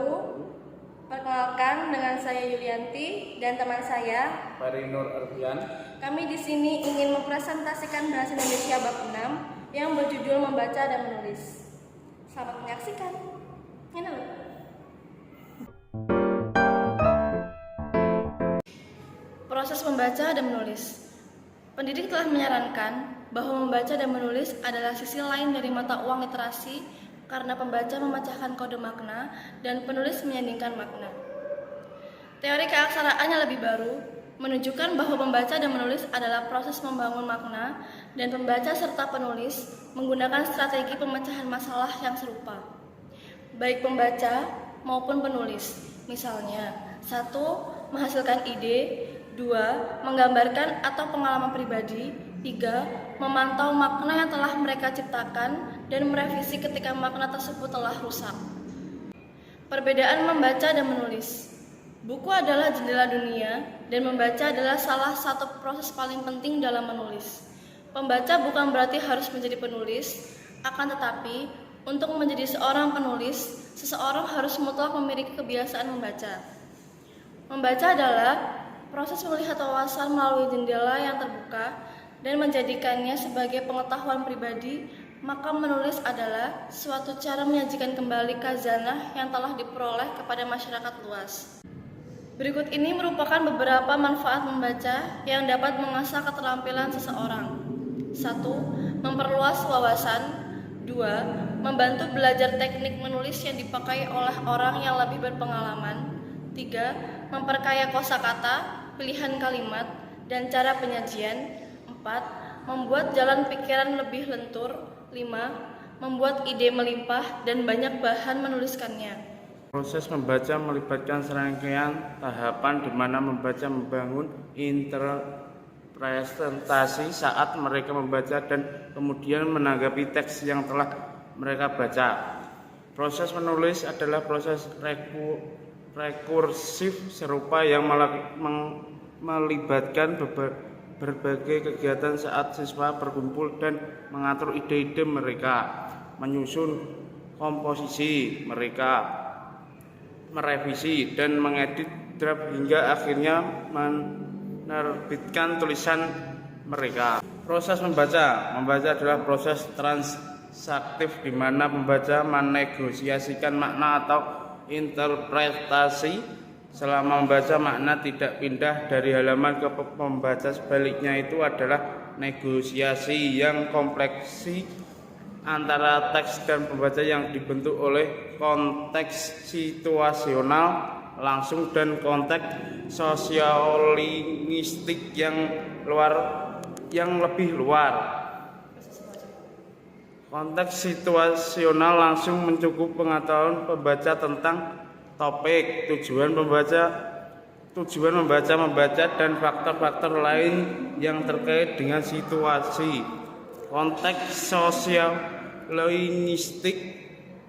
baru. Perkenalkan, dengan saya Yulianti dan teman saya Farinur Ardian. Kami di sini ingin mempresentasikan bahasa Indonesia bab 6 yang berjudul membaca dan menulis. Selamat menyaksikan. Ini loh. Proses membaca dan menulis. Pendidik telah menyarankan bahwa membaca dan menulis adalah sisi lain dari mata uang literasi, karena pembaca memecahkan kode makna dan penulis menyandingkan makna. Teori keaksaraan yang lebih baru menunjukkan bahwa membaca dan menulis adalah proses membangun makna, dan pembaca serta penulis menggunakan strategi pemecahan masalah yang serupa, baik pembaca maupun penulis. Misalnya, 1. Menghasilkan ide, 2. Menggambarkan atau pengalaman pribadi, 3. Memantau makna yang telah mereka ciptakan dan merevisi ketika makna tersebut telah rusak. Perbedaan membaca dan menulis. Buku adalah jendela dunia, dan membaca adalah salah satu proses paling penting dalam menulis. Pembaca bukan berarti harus menjadi penulis, akan tetapi untuk menjadi seorang penulis, seseorang harus mutlak memiliki kebiasaan membaca. Membaca adalah proses melihat wawasan melalui jendela yang terbuka dan menjadikannya sebagai pengetahuan pribadi, maka menulis adalah suatu cara menyajikan kembali khazanah yang telah diperoleh kepada masyarakat luas. Berikut ini merupakan beberapa manfaat membaca yang dapat mengasah keterampilan seseorang. 1. Memperluas wawasan. 2. Membantu belajar teknik menulis yang dipakai oleh orang yang lebih berpengalaman. 3. Memperkaya kosakata, pilihan kalimat, dan cara penyajian. 4. Membuat jalan pikiran lebih lentur. 5. Membuat ide melimpah dan banyak bahan menuliskannya. Proses membaca melibatkan serangkaian tahapan di mana membaca membangun interpretasi saat mereka membaca dan kemudian menanggapi teks yang telah mereka baca. Proses menulis adalah proses rekursif serupa yang melibatkan berbagai kegiatan saat siswa berkumpul dan mengatur ide-ide mereka, menyusun komposisi mereka, merevisi dan mengedit draft hingga akhirnya menerbitkan tulisan mereka. Proses membaca adalah proses transaktif di mana pembaca menegosiasikan makna atau interpretasi. Selama membaca, makna tidak pindah dari halaman ke pembaca, sebaliknya itu adalah negosiasi yang kompleksi antara teks dan pembaca yang dibentuk oleh konteks situasional langsung dan konteks sosiolinguistik yang lebih luar. Konteks situasional langsung mencakup pengetahuan pembaca tentang topik, tujuan membaca dan faktor-faktor lain yang terkait dengan situasi. Konteks sosiolinguistik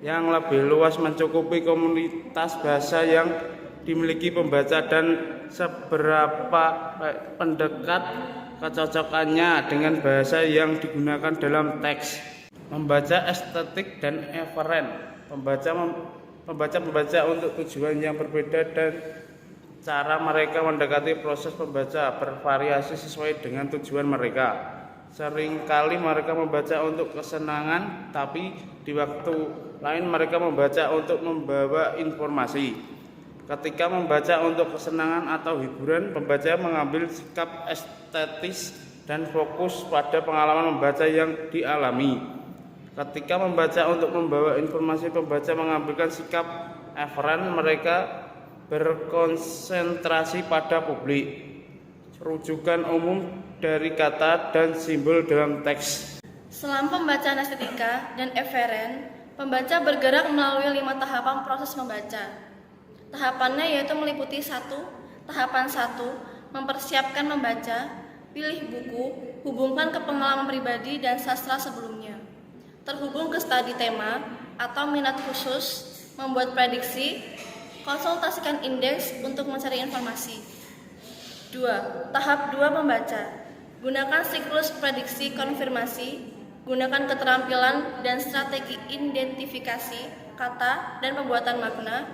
yang lebih luas mencakupi komunitas bahasa yang dimiliki pembaca dan seberapa pendekat kecocokannya dengan bahasa yang digunakan dalam teks. Membaca estetik dan eferen. Pembaca untuk tujuan yang berbeda dan cara mereka mendekati proses membaca bervariasi sesuai dengan tujuan mereka. Seringkali mereka membaca untuk kesenangan, tapi di waktu lain mereka membaca untuk membawa informasi. Ketika membaca untuk kesenangan atau hiburan, pembaca mengambil sikap estetis dan fokus pada pengalaman membaca yang dialami. Ketika membaca untuk membawa informasi, pembaca mengambilkan sikap eferen, mereka berkonsentrasi pada publik, rujukan umum dari kata dan simbol dalam teks. Selama pembacaan estetika dan eferen, pembaca bergerak melalui 5 tahapan proses membaca. Tahapannya yaitu meliputi 1. Tahapan 1, mempersiapkan membaca, pilih buku, hubungkan ke pengalaman pribadi dan sastra sebelumnya. Terhubung ke studi tema atau minat khusus, membuat prediksi, konsultasikan indeks untuk mencari informasi. 2. Tahap 2 membaca. Gunakan siklus prediksi konfirmasi, gunakan keterampilan dan strategi identifikasi kata dan pembuatan makna,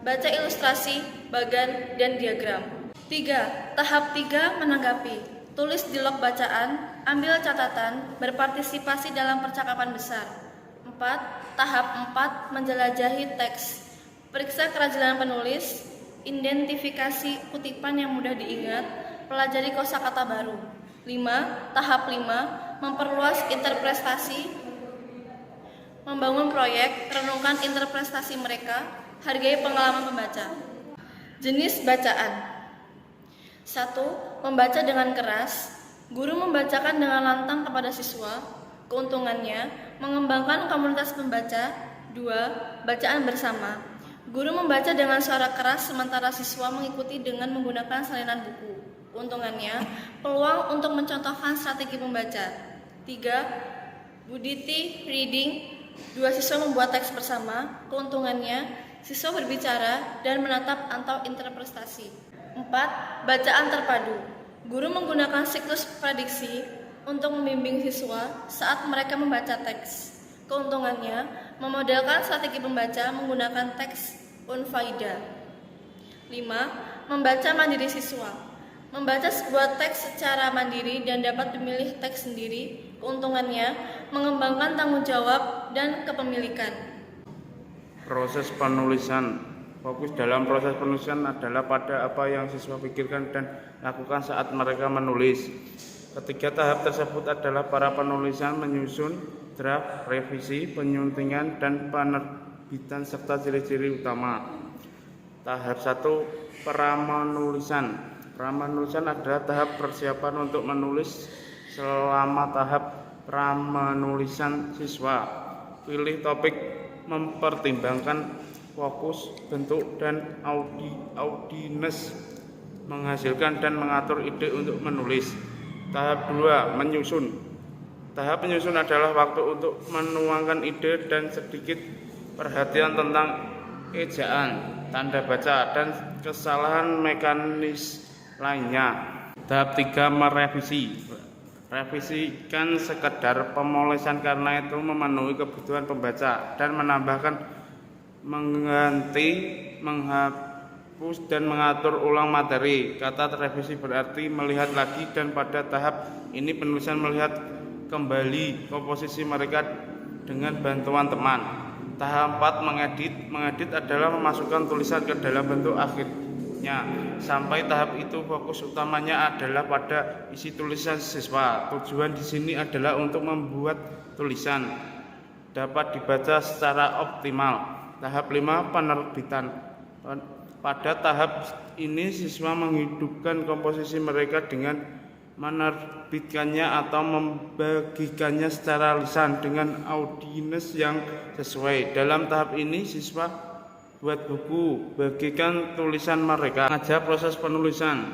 baca ilustrasi, bagan, dan diagram. 3. Tahap 3 menanggapi. Tulis di log bacaan, ambil catatan, berpartisipasi dalam percakapan besar. 4. Tahap 4 menjelajahi teks. Periksa kerajinan penulis, identifikasi kutipan yang mudah diingat, pelajari kosakata baru. 5. Tahap 5 memperluas interpretasi, membangun proyek, renungkan interpretasi mereka, hargai pengalaman pembaca. Jenis bacaan. 1. Membaca dengan keras. Guru membacakan dengan lantang kepada siswa. Keuntungannya, mengembangkan komunitas pembaca. 2. Bacaan bersama. Guru membaca dengan suara keras sementara siswa mengikuti dengan menggunakan salinan buku. Keuntungannya, peluang untuk mencontohkan strategi membaca. 3. Budity reading. 2 siswa membuat teks bersama. Keuntungannya, siswa berbicara dan menatap atau interpretasi. 4. Bacaan terpadu. Guru menggunakan siklus prediksi untuk membimbing siswa saat mereka membaca teks. Keuntungannya, memodelkan strategi membaca menggunakan teks unfaida. 5. Membaca mandiri siswa. Membaca sebuah teks secara mandiri dan dapat memilih teks sendiri. Keuntungannya, mengembangkan tanggung jawab dan kepemilikan. Proses penulisan. Fokus dalam proses penulisan adalah pada apa yang siswa pikirkan dan lakukan saat mereka menulis. Ketiga tahap tersebut adalah para penulisan, menyusun draft, revisi, penyuntingan, dan penerbitan serta ciri-ciri utama. Tahap 1 pramenulisan. Pramenulisan adalah tahap persiapan untuk menulis. Selama tahap pramenulisan, siswa pilih topik, mempertimbangkan fokus, bentuk, dan audiens, menghasilkan dan mengatur ide untuk menulis. Tahap 2 menyusun. Tahap menyusun adalah waktu untuk menuangkan ide dan sedikit perhatian tentang ejaan, tanda baca, dan kesalahan mekanis lainnya. Tahap 3 merevisi. Revisikan sekedar pemolesan karena itu memenuhi kebutuhan pembaca dan menambahkan, mengganti, menghapus, dan mengatur ulang materi. Kata revisi berarti melihat lagi, dan pada tahap ini penulisan melihat kembali komposisi mereka dengan bantuan teman. Tahap 4 mengedit. Mengedit adalah memasukkan tulisan ke dalam bentuk akhirnya. Sampai tahap itu fokus utamanya adalah pada isi tulisan siswa. Tujuan di sini adalah untuk membuat tulisan dapat dibaca secara optimal. Tahap 5 penerbitan. Pada tahap ini siswa menghidupkan komposisi mereka dengan menerbitkannya atau membagikannya secara lisan dengan audiens yang sesuai. Dalam tahap ini siswa buat buku, bagikan tulisan mereka. Mengajar proses penulisan.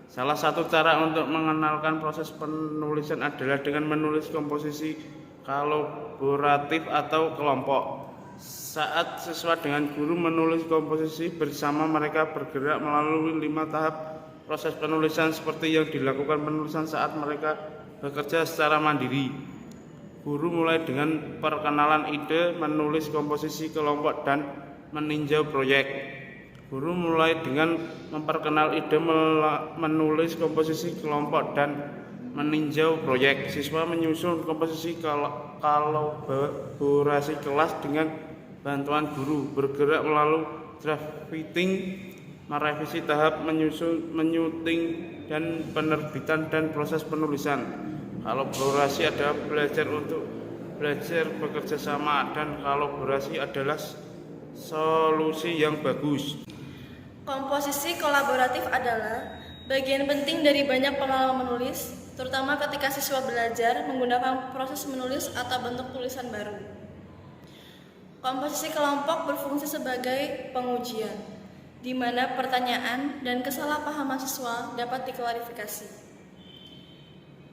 Salah satu cara untuk mengenalkan proses penulisan adalah dengan menulis komposisi kolaboratif atau kelompok. Saat siswa dengan guru menulis komposisi bersama, mereka bergerak melalui 5 tahap proses penulisan seperti yang dilakukan penulisan saat mereka bekerja secara mandiri. Guru mulai dengan perkenalan ide, menulis komposisi kelompok, dan meninjau proyek. Guru mulai dengan memperkenal ide, menulis komposisi kelompok, dan meninjau proyek. Siswa menyusun komposisi kolaborasi kelas dengan bantuan guru, bergerak melalui drafting, merevisi tahap menyusun, menyunting, dan penerbitan, dan proses penulisan. Kolaborasi adalah belajar untuk belajar bekerja sama, dan kolaborasi adalah solusi yang bagus. Komposisi kolaboratif adalah bagian penting dari banyak pengalaman menulis, terutama ketika siswa belajar menggunakan proses menulis atau bentuk tulisan baru. Komposisi kelompok berfungsi sebagai pengujian, di mana pertanyaan dan kesalahpahaman siswa dapat diklarifikasi.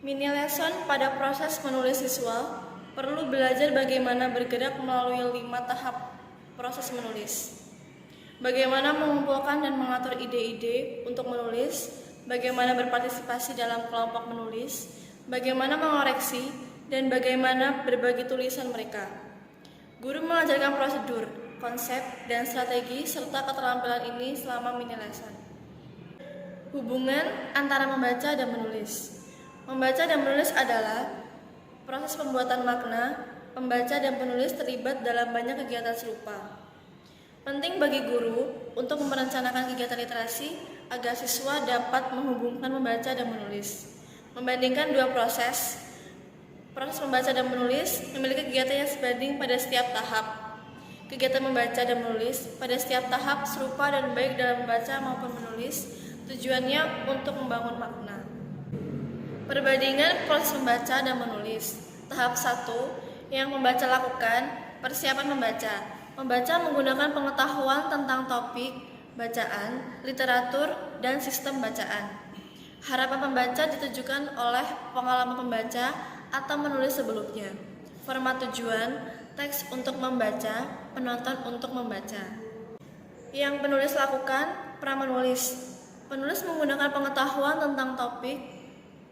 Mini lesson pada proses menulis siswa perlu belajar bagaimana bergerak melalui 5 tahap proses menulis. Bagaimana mengumpulkan dan mengatur ide-ide untuk menulis, bagaimana berpartisipasi dalam kelompok menulis, bagaimana mengoreksi, dan bagaimana berbagi tulisan mereka. Guru mengajarkan prosedur, konsep, dan strategi serta keterampilan ini selama mini lesson. Hubungan antara membaca dan menulis. Membaca dan menulis adalah proses pembuatan makna. Pembaca dan penulis terlibat dalam banyak kegiatan serupa. Penting bagi guru untuk merencanakan kegiatan literasi agar siswa dapat menghubungkan membaca dan menulis. Membandingkan dua proses membaca dan menulis memiliki kegiatan yang sebanding pada setiap tahap. Kegiatan membaca dan menulis pada setiap tahap serupa dan baik dalam membaca maupun menulis, tujuannya untuk membangun makna. Perbandingan proses membaca dan menulis. Tahap 1 yang membaca lakukan, persiapan membaca. Membaca menggunakan pengetahuan tentang topik, bacaan, literatur, dan sistem bacaan. Harapan pembaca ditujukan oleh pengalaman pembaca atau menulis sebelumnya. Format tujuan, teks untuk membaca, penonton untuk membaca. Yang penulis lakukan, pramenulis. Penulis menggunakan pengetahuan tentang topik,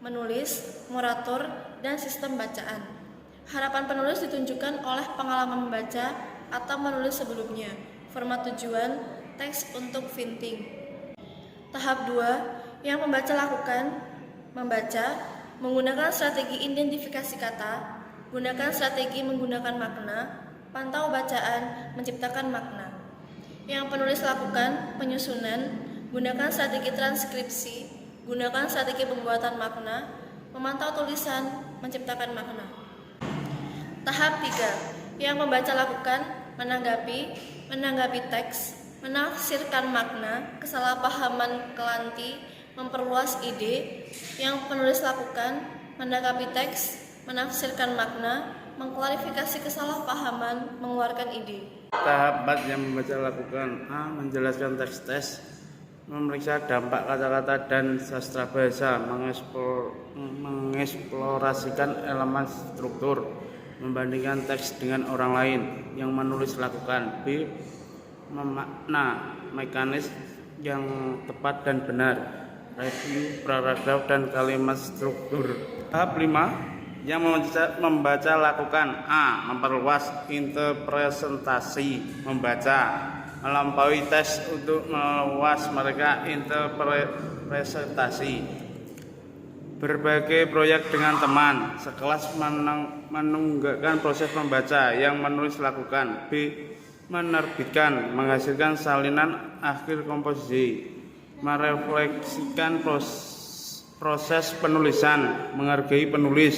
menulis, morator, dan sistem bacaan. Harapan penulis ditunjukkan oleh pengalaman membaca atau menulis sebelumnya. Format tujuan, teks untuk finting. Tahap 2 yang pembaca lakukan, membaca, menggunakan strategi identifikasi kata, gunakan strategi menggunakan makna, pantau bacaan, menciptakan makna. Yang penulis lakukan, penyusunan, gunakan strategi transkripsi, gunakan strategi pembuatan makna, memantau tulisan, menciptakan makna. Tahap 3 yang pembaca lakukan, menanggapi teks, menafsirkan makna, kesalahpahaman kelanti, memperluas ide. Yang penulis lakukan, menanggapi teks, menafsirkan makna, mengklarifikasi kesalahpahaman, mengeluarkan ide. Tahap 4 yang membaca lakukan: A. Menjelaskan teks, memeriksa dampak kata-kata dan sastra bahasa, mengeksplorasikan elemen struktur, membandingkan teks dengan orang lain. Yang menulis lakukan: B. Memakna mekanis yang tepat dan benar, review paragraf dan kalimat struktur. Tahap 5 yang membaca lakukan: A. Memperluas interpretasi membaca, melampaui teks untuk meluas mereka interpretasi. Berbagai proyek dengan teman sekelas, menunggakkan proses membaca. Yang menulis lakukan: B. Menerbitkan, menghasilkan salinan akhir komposisi, merefleksikan proses penulisan, menghargai penulis.